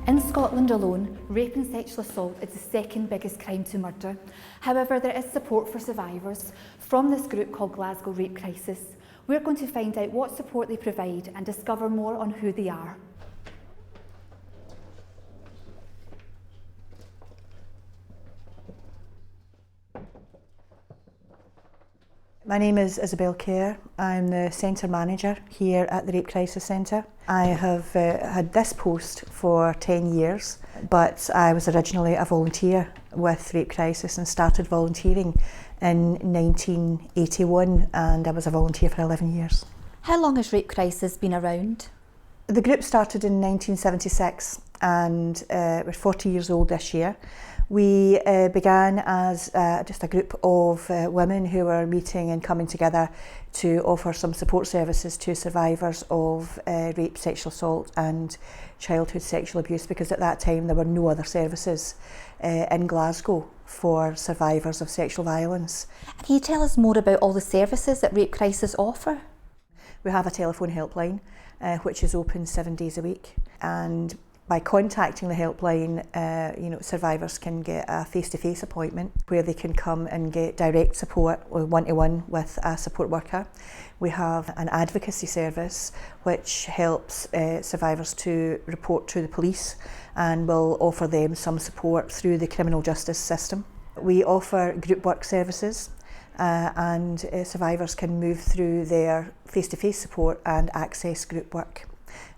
In Scotland alone, rape and sexual assault is the second biggest crime to murder. However, there is support for survivors from this group called Glasgow Rape Crisis. We're going to find out what support they provide and discover more on who they are. My name is Isabel Kerr. I'm the Centre Manager here at the Rape Crisis Centre. I have had this post for 10 years, but I was originally a volunteer with Rape Crisis and started volunteering in 1981, and I was a volunteer for 11 years. How long has Rape Crisis been around? The group started in 1976 and we're 40 years old this year. We began as just a group of women who were meeting and coming together to offer some support services to survivors of rape, sexual assault and childhood sexual abuse, because at that time there were no other services in Glasgow for survivors of sexual violence. Can you tell us more about all the services that Rape Crisis offer? We have a telephone helpline which is open 7 days a week, and by contacting the helpline, survivors can get a face-to-face appointment where they can come and get direct support or one-to-one with a support worker. We have an advocacy service which helps survivors to report to the police and will offer them some support through the criminal justice system. We offer group work services and survivors can move through their face-to-face support and access group work.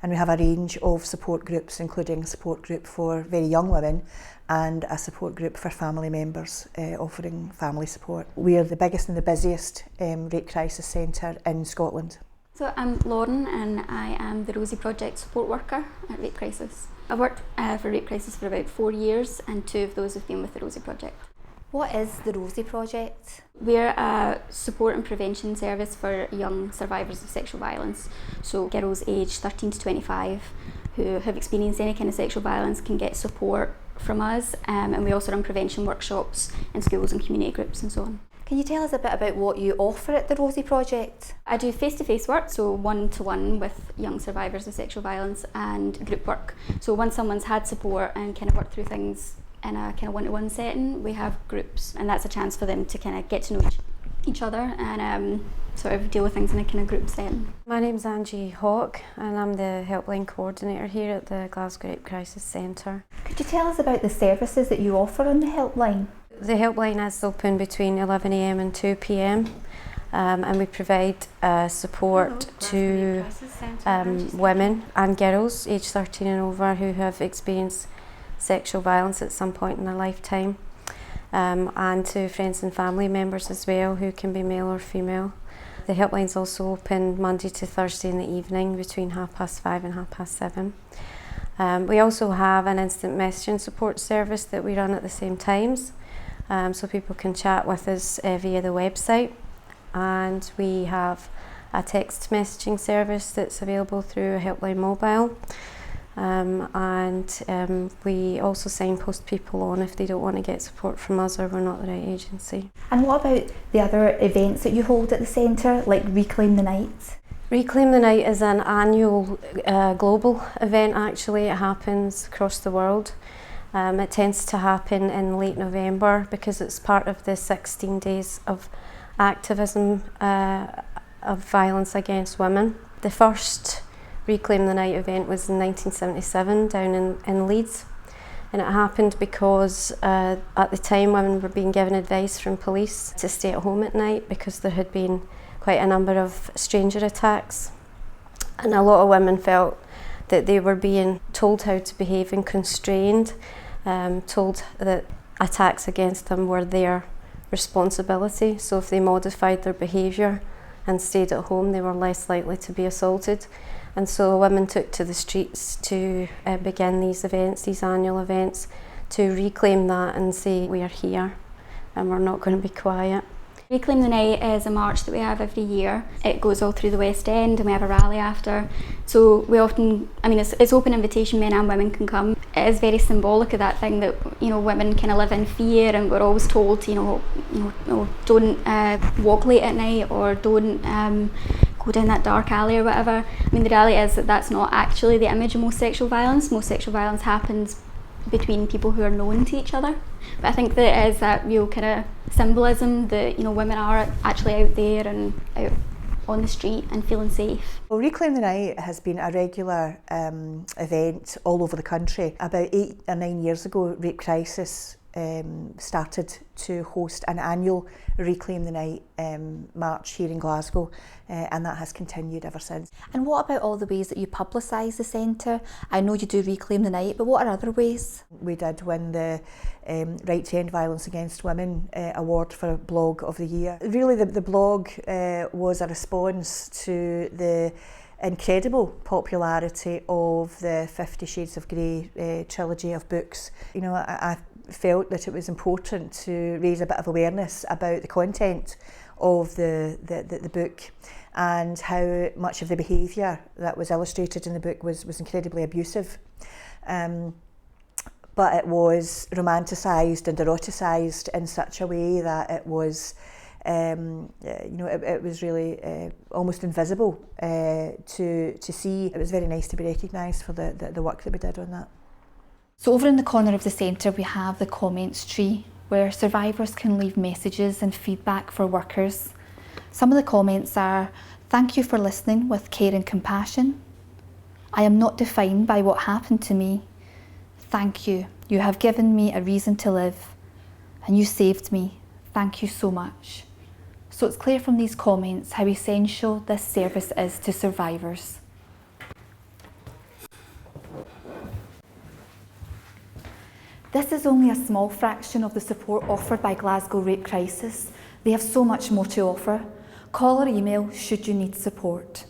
And we have a range of support groups, including a support group for very young women and a support group for family members offering family support. We are the biggest and the busiest rape crisis centre in Scotland. So I'm Lauren and I am the Rosie Project support worker at Rape Crisis. I've worked for Rape Crisis for about 4 years, and 2 of those have been with the Rosie Project. What is the Rosie Project? We're a support and prevention service for young survivors of sexual violence. So girls aged 13 to 25 who have experienced any kind of sexual violence can get support from us, and we also run prevention workshops in schools and community groups and so on. Can you tell us a bit about what you offer at the Rosie Project? I do face-to-face work, so one-to-one with young survivors of sexual violence, and group work. So once someone's had support and kind of worked through things in a kind of one-to-one setting, we have groups, and that's a chance for them to kind of get to know each other and sort of deal with things in a kind of group setting. My name's Angie Hawke and I'm the helpline coordinator here at the Glasgow Rape Crisis Centre. Could you tell us about the services that you offer on the helpline? The helpline is open between 11 AM and 2 PM and we provide support to women and girls aged 13 and over who have experienced sexual violence at some point in their lifetime, and to friends and family members as well, who can be male or female. The helpline's also open Monday to Thursday in the evening between 5:30 and 7:30. We also have an instant messaging support service that we run at the same times, so people can chat with us via the website, and we have a text messaging service that's available through a helpline mobile. We also signpost people on if they don't want to get support from us or we're not the right agency. And what about the other events that you hold at the centre, like Reclaim the Night? Reclaim the Night is an annual global event actually. It happens across the world. It tends to happen in late November because it's part of the 16 days of activism of violence against women. The first Reclaim the Night event was in 1977 down in Leeds, and it happened because at the time women were being given advice from police to stay at home at night because there had been quite a number of stranger attacks, and a lot of women felt that they were being told how to behave and constrained, told that attacks against them were their responsibility, so if they modified their behaviour and stayed at home they were less likely to be assaulted. And so women took to the streets to begin these events, these annual events, to reclaim that and say we are here and we're not going to be quiet. Reclaim the Night is a march that we have every year. It goes all through the West End and we have a rally after. So we often, it's open invitation, men and women can come. It is very symbolic of that thing that, women kind of live in fear, and we're always told, don't walk late at night, or don't go down that dark alley or whatever. I mean, the reality is that that's not actually the image of most sexual violence. Most sexual violence happens between people who are known to each other. But I think that it is that real kind of symbolism that, you know, women are actually out there and out on the street and feeling safe. Well, Reclaim the Night has been a regular event all over the country. About 8 or 9 years ago, Rape Crisis started to host an annual Reclaim the Night march here in Glasgow, and that has continued ever since. And what about all the ways that you publicise the centre? I know you do Reclaim the Night, but what are other ways? We did win the Right to End Violence Against Women award for Blog of the Year. Really the blog was a response to the incredible popularity of the 50 Shades of Grey trilogy of books. You know, I felt that it was important to raise a bit of awareness about the content of the book and how much of the behaviour that was illustrated in the book was incredibly abusive. But it was romanticised and eroticised in such a way that it was it was really almost invisible to see. It was very nice to be recognised for the work that we did on that. So over in the corner of the centre we have the comments tree where survivors can leave messages and feedback for workers. Some of the comments are, "Thank you for listening with care and compassion. I am not defined by what happened to me. Thank you. You have given me a reason to live and you saved me. Thank you so much." So it's clear from these comments how essential this service is to survivors. This is only a small fraction of the support offered by Glasgow Rape Crisis. They have so much more to offer. Call or email should you need support.